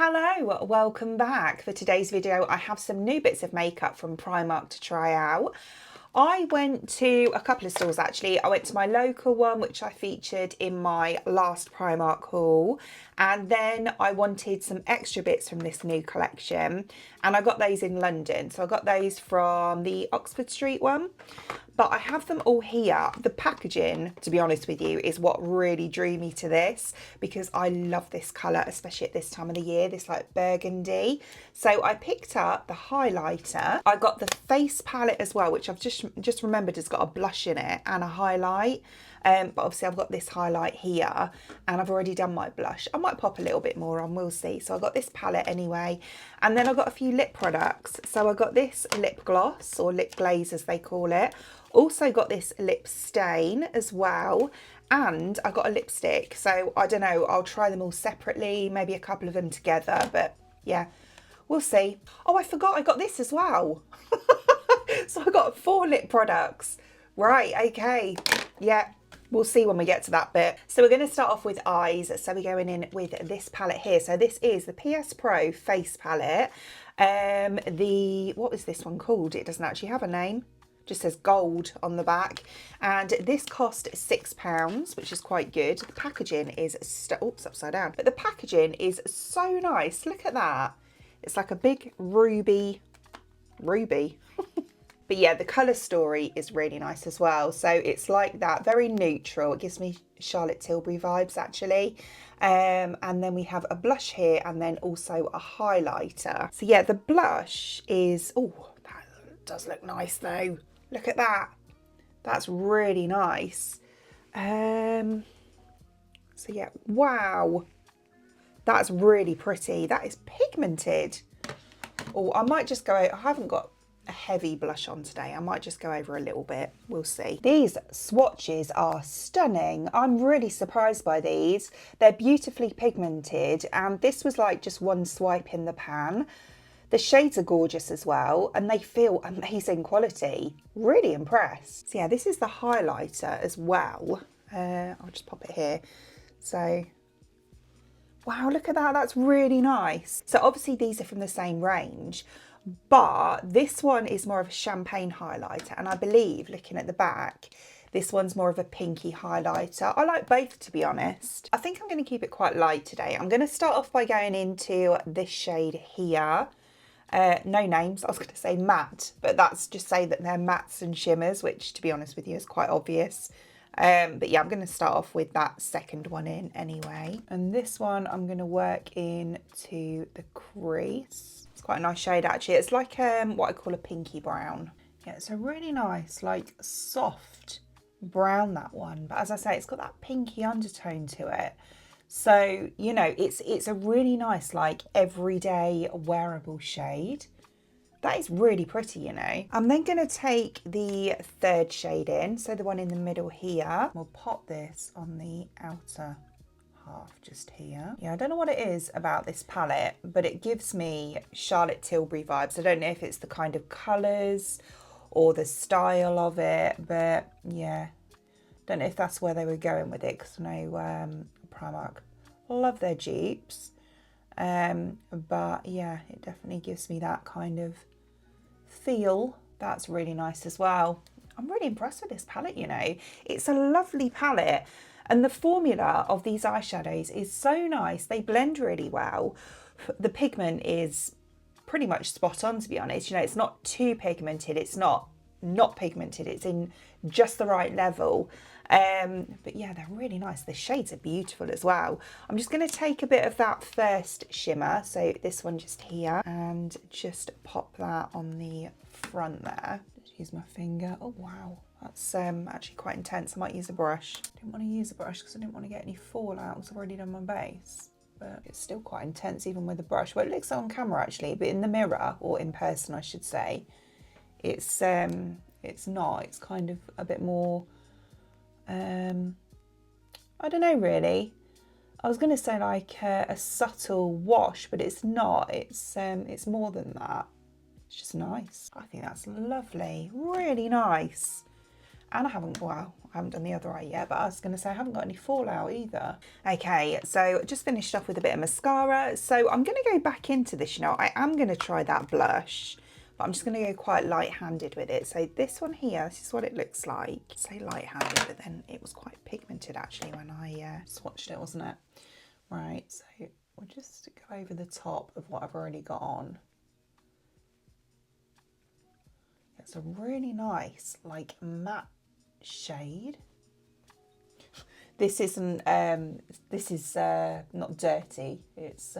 Hello, welcome back. For today's video, I have some new bits of makeup from Primark to try out. I went to a couple of stores actually. I went to my local one, which I featured in my last Primark haul. And then I wanted some extra bits from this new collection. And I got those in London. So I got those from the Oxford Street one. But I have them all here. The packaging, to be honest with you, is what really drew me to this because I love this colour, especially at this time of the year, this like burgundy. So I picked up the highlighter. I got the face palette as well, which I've just remembered has got a blush in it and a highlight. But obviously I've got this highlight here and I've already done my blush. I might pop a little bit more on, we'll see. So I got this palette anyway. And then I got a few lip products. So I got this lip gloss or lip glaze as they call it. Also got this lip stain as well. And I got a lipstick. So I don't know, I'll try them all separately, maybe a couple of them together. But yeah, we'll see. Oh, I forgot I got this as well. So I got 4 lip products. Right, okay. Yeah. We'll see when we get to that bit. So we're going to start off with eyes. So we're going in with this palette here. So this is the PS Pro face palette. What was this one called? It doesn't actually have a name. Just says gold on the back. And this cost £6, which is quite good. The packaging is, oops, upside down. But the packaging is so nice. Look at that. It's like a big ruby. But yeah, the colour story is really nice as well. So it's like that, very neutral. It gives me Charlotte Tilbury vibes actually. And then we have a blush here and then also a highlighter. So yeah, the blush is, oh, that does look nice though. Look at that. That's really nice. So yeah, wow. That's really pretty. That is pigmented. Oh, I might just go, I haven't got a heavy blush on today. I might just go over a little bit. We'll see. These swatches are stunning. I'm really surprised by these. They're beautifully pigmented and this was like just one swipe in the pan. The shades are gorgeous as well and they feel amazing quality. Really impressed. So yeah, this is the highlighter as well. I'll just pop it here. So wow, look at that. That's really nice. So obviously these are from the same range. But this one is more of a champagne highlighter and I believe, looking at the back, this one's more of a pinky highlighter. I like both, to be honest. I think I'm going to keep it quite light today. I'm going to start off by going into this shade here. No names, I was going to say matte, but that's just say that they're mattes and shimmers, which to be honest with you is quite obvious. But yeah, I'm going to start off with that second one in anyway. And this one I'm going to work into the crease. It's quite a nice shade actually. It's like what I call a pinky brown. Yeah, it's a really nice, like soft brown, that one. But as I say, it's got that pinky undertone to it. So, you know, it's a really nice, like everyday wearable shade. That is really pretty, you know. I'm then going to take the third shade in, so the one in the middle here. We'll pop this on the outer half just here. Yeah, I don't know what it is about this palette, but it gives me Charlotte Tilbury vibes. I don't know if it's the kind of colours or the style of it, but yeah, don't know if that's where they were going with it, because I know Primark love their dupes. But yeah, it definitely gives me that kind of feel. That's really nice as well. I'm really impressed with this palette, you know. It's a lovely palette and the formula of these eyeshadows is so nice. They blend really well. The pigment is pretty much spot on, to be honest. You know, it's not too pigmented. It's not pigmented. It's in just the right level. But yeah, they're really nice. The shades are beautiful as well. I'm just going to take a bit of that first shimmer, so this one just here, and just pop that on the front there. Just use my finger. Oh wow, that's actually quite intense. I might use a brush. I didn't want to use a brush because I didn't want to get any fallout because I've already done my base. But it's still quite intense even with the brush. Well, it looks on camera actually, but in the mirror, or in person I should say, it's not. It's kind of a bit more, I don't know really. I was going to say like a subtle wash, but it's not. It's more than that. It's just nice. I think that's lovely. Really nice. And I haven't done the other eye yet, but I was going to say I haven't got any fallout either. Okay, so just finished off with a bit of mascara. So I'm going to go back into this, you know, I am going to try that blush, but I'm just going to go quite light-handed with it. So this one here, this is what it looks like. Say light-handed, but then it was quite pigmented actually when I swatched it, wasn't it? Right, so we'll just go over the top of what I've already got on. It's a really nice, like, matte shade. This isn't this is not dirty. It's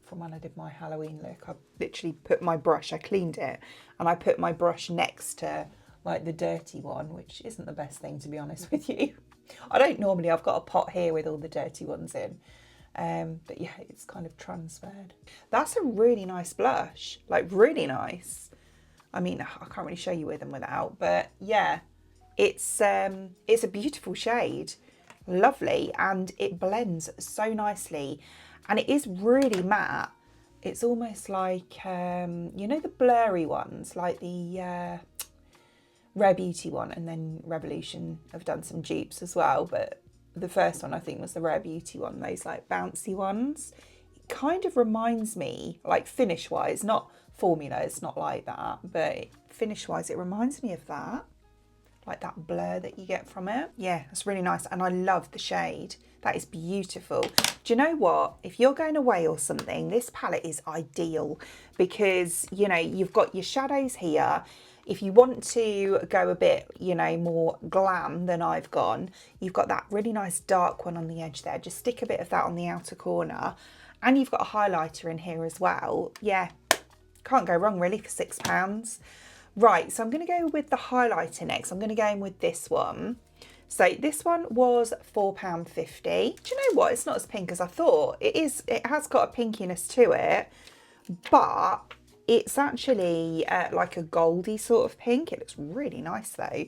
from when I did my Halloween look. I literally put my brush, I cleaned it, and I put my brush next to like the dirty one, which isn't the best thing, to be honest with you. I don't normally, I've got a pot here with all the dirty ones in, but yeah, it's kind of transferred. That's a really nice blush, like really nice. I mean, I can't really show you with and without, but yeah, it's a beautiful shade, lovely, and it blends so nicely, and it is really matte. It's almost like, you know, the blurry ones, like the Rare Beauty one, and then Revolution have done some dupes as well, but the first one I think was the Rare Beauty one, those like bouncy ones. It kind of reminds me, like finish wise, not formula, it's not like that, but finish wise it reminds me of that, like that blur that you get from it. Yeah, it's really nice, and I love the shade. That is beautiful. Do you know what, if you're going away or something, this palette is ideal because, you know, you've got your shadows here. If you want to go a bit, you know, more glam than I've gone, you've got that really nice dark one on the edge there. Just stick a bit of that on the outer corner, and you've got a highlighter in here as well. Yeah, can't go wrong really for £6. Right, so I'm going to go with the highlighter next. I'm going to go in with this one. So this one was £4.50. Do you know what? It's not as pink as I thought. It is. It has got a pinkiness to it, but it's actually like a goldy sort of pink. It looks really nice though.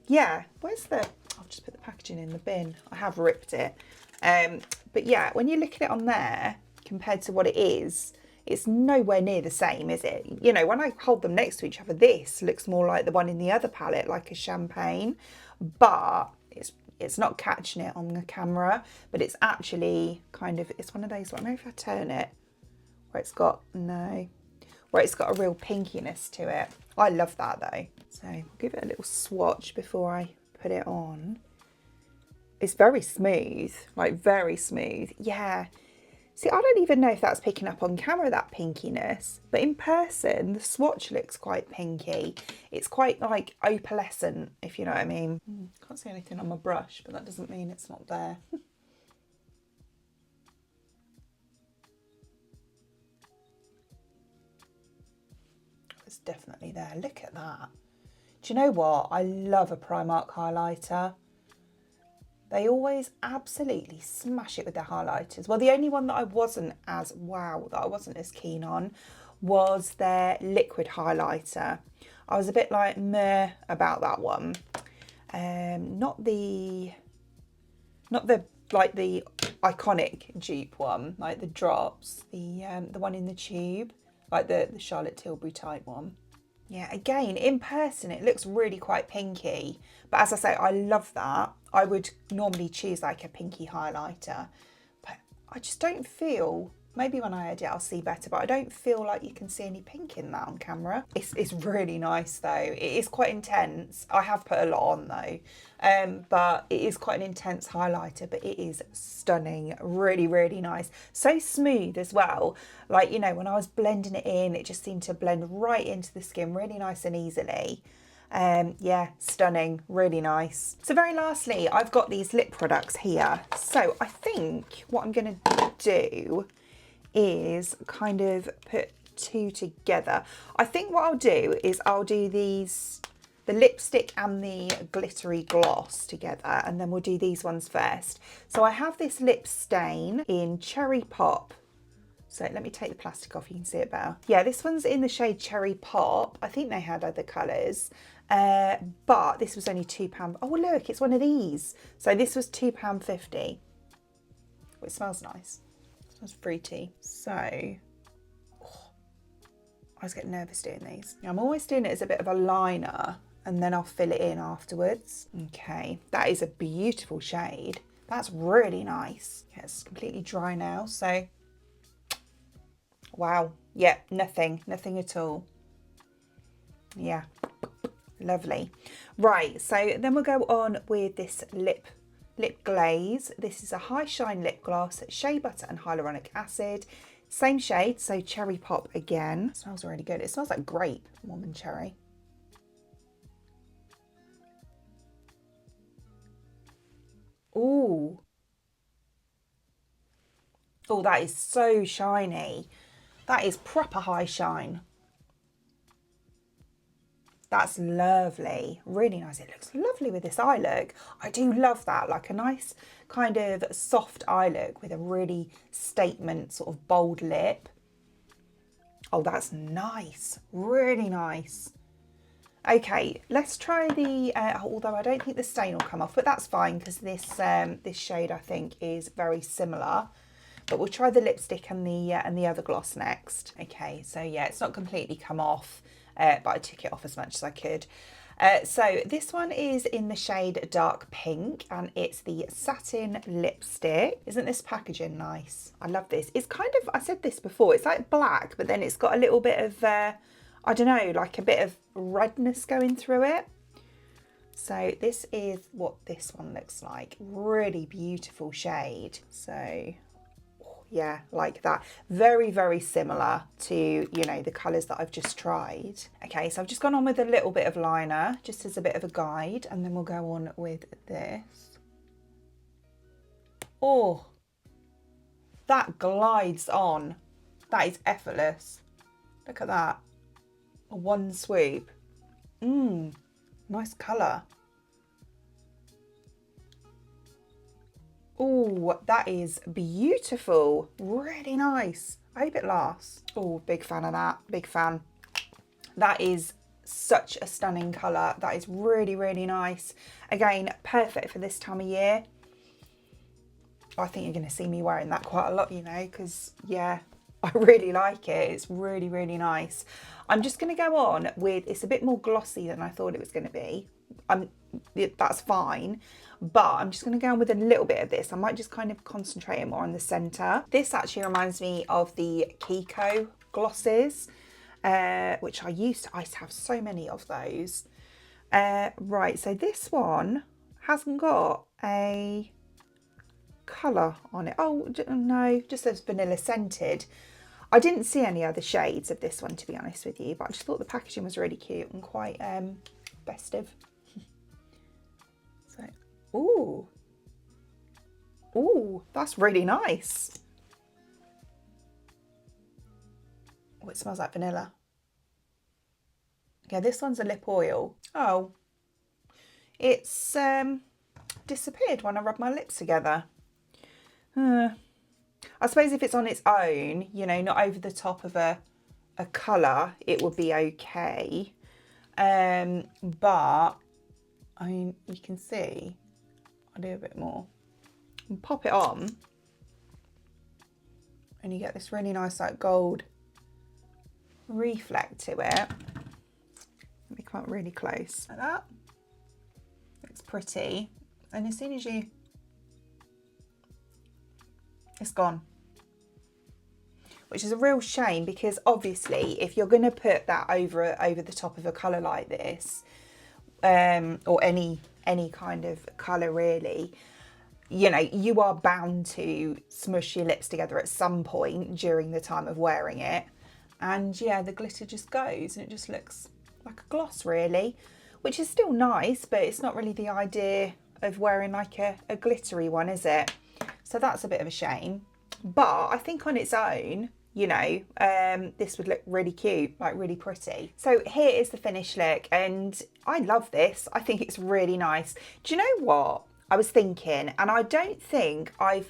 Yeah, where's the... I'll just put the packaging in the bin. I have ripped it. But yeah, when you look at it on there compared to what it is, it's nowhere near the same, is it? You know, when I hold them next to each other, this looks more like the one in the other palette, like a champagne, but it's not catching it on the camera, but it's actually kind of, it's one of those, I don't know if I turn it, where it's got, no, where it's got a real pinkiness to it. I love that though. So I'll give it a little swatch before I put it on. It's very smooth, like very smooth. Yeah. See, I don't even know if that's picking up on camera, that pinkiness, but in person, the swatch looks quite pinky. It's quite like opalescent, if you know what I mean. Can't see anything on my brush, but that doesn't mean it's not there. It's definitely there. Look at that. Do you know what? I love a Primark highlighter. They always absolutely smash it with their highlighters. Well, the only one that I wasn't as keen on was their liquid highlighter. I was a bit like meh about that one. Not the like the iconic dupe one, like the drops, the one in the tube, like the Charlotte Tilbury type one. Yeah, again, in person, it looks really quite pinky. But as I say, I love that. I would normally choose like a pinky highlighter. But I just don't feel, maybe when I edit I'll see better, but I don't feel like you can see any pink in that on camera. It's really nice though. It is quite intense. I have put a lot on though. But it is quite an intense highlighter, but it is stunning. Really, really nice. So smooth as well. Like, you know, when I was blending it in, it just seemed to blend right into the skin really nice and easily. Yeah, stunning, really nice. So very lastly, I've got these lip products here. So I think what I'm going to do is kind of put two together. I think what I'll do is I'll do these, the lipstick and the glittery gloss together, and then we'll do these ones first. So I have this lip stain in Cherry Pop. So let me take the plastic off, you can see it better. Yeah, this one's in the shade Cherry Pop. I think they had other colours, but this was only £2. Oh, look, it's one of these. So this was £2.50. Oh, it smells nice. It smells fruity. So, oh, I was getting nervous doing these. I'm always doing it as a bit of a liner, and then I'll fill it in afterwards. Okay, that is a beautiful shade. That's really nice. Yeah, it's completely dry now, so wow. Yeah, nothing at all. Yeah, lovely. Right, so then we'll go on with this lip glaze. This is a high shine lip gloss, shea butter and hyaluronic acid. Same shade, so cherry pop again. It smells really good. It smells like grape more than cherry. Ooh. Oh, that is so shiny. That is proper high shine. That's lovely. Really nice. It looks lovely with this eye look. I do love that. Like a nice kind of soft eye look with a really statement sort of bold lip. Oh, that's nice. Really nice. Okay, let's try the, although I don't think the stain will come off, but that's fine because this this shade I think is very similar. But we'll try the lipstick and the other gloss next. Okay, so yeah, it's not completely come off, but I took it off as much as I could. So this one is in the shade Dark Pink, and it's the Satin lipstick. Isn't this packaging nice? I love this. It's kind of, I said this before, it's like black, but then it's got a little bit of, I don't know, like a bit of redness going through it. So this is what this one looks like. Really beautiful shade. So yeah, like that. Very, very similar to, you know, the colours that I've just tried. Okay, so I've just gone on with a little bit of liner, just as a bit of a guide, and then we'll go on with this. Oh, that glides on. That is effortless. Look at that. One swoop. Nice colour. Oh, that is beautiful. Really nice. I hope it lasts. Oh, big fan of that. Big fan. That is such a stunning colour. That is really, really nice. Again, perfect for this time of year. I think you're going to see me wearing that quite a lot, you know, because, yeah, I really like it. It's really, really nice. I'm just going to go on with, it's a bit more glossy than I thought it was going to be. That's fine, but I'm just going to go on with a little bit of this. I might just kind of concentrate more on the centre. This actually reminds me of the Kiko glosses, which I used to have so many of those. Right, so this one hasn't got a colour on it. Oh no, just says vanilla scented. I didn't see any other shades of this one, to be honest with you, but I just thought the packaging was really cute and quite festive. So, ooh, that's really nice. Oh, it smells like vanilla. Okay, this one's a lip oil. Oh, it's disappeared when I rub my lips together. I suppose if it's on its own, you know, not over the top of a colour, it would be okay. But I mean, you can see, I'll do a bit more. And pop it on, and you get this really nice like gold reflect to it. Let me come up really close like that. Looks pretty. And as soon as it's gone. Which is a real shame, because obviously if you're going to put that over the top of a colour like this, or any kind of colour really, you know, you are bound to smush your lips together at some point during the time of wearing it. And yeah, the glitter just goes and it just looks like a gloss really, which is still nice, but it's not really the idea of wearing like a glittery one, is it? So that's a bit of a shame. But I think on its own, you know, this would look really cute, like really pretty. So here is the finished look, and I love this. I think it's really nice. Do you know what I was thinking? And I don't think I've,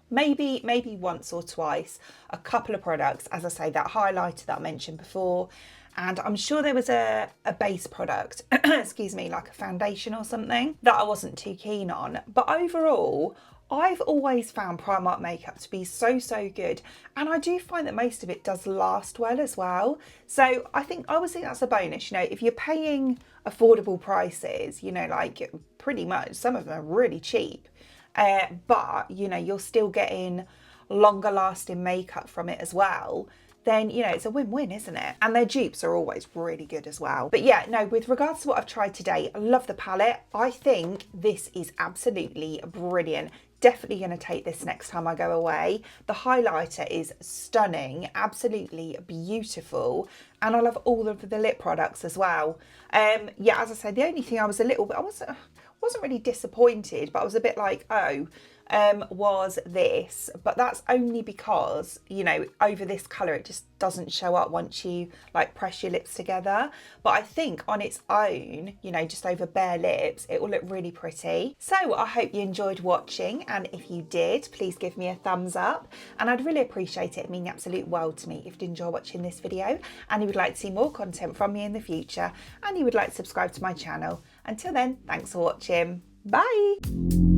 maybe once or twice, a couple of products, as I say, that highlighter that I mentioned before, and I'm sure there was a base product, excuse me, like a foundation or something, that I wasn't too keen on. But overall, I've always found Primark makeup to be so good, and I do find that most of it does last well as well. So I always think that's a bonus, you know, if you're paying affordable prices, you know, like pretty much some of them are really cheap, but you know, you're still getting longer lasting makeup from it as well, then you know it's a win-win, isn't it? And their dupes are always really good as well. But yeah, no, with regards to what I've tried today, I love the palette. I think this is absolutely brilliant. Definitely going to take this next time I go away. The highlighter is stunning, absolutely beautiful, and I love all of the lip products as well. Yeah, as I said, the only thing I was a little bit, I wasn't really disappointed, but I was a bit like, oh, was this, but that's only because, you know, over this colour it just doesn't show up once you like press your lips together. But I think on its own, you know, just over bare lips, it will look really pretty. So I hope you enjoyed watching, and if you did, please give me a thumbs up, and I'd really appreciate it. It'd mean the absolute world to me if you enjoy watching this video and you would like to see more content from me in the future, and you would like to subscribe to my channel. Until then, thanks for watching. Bye.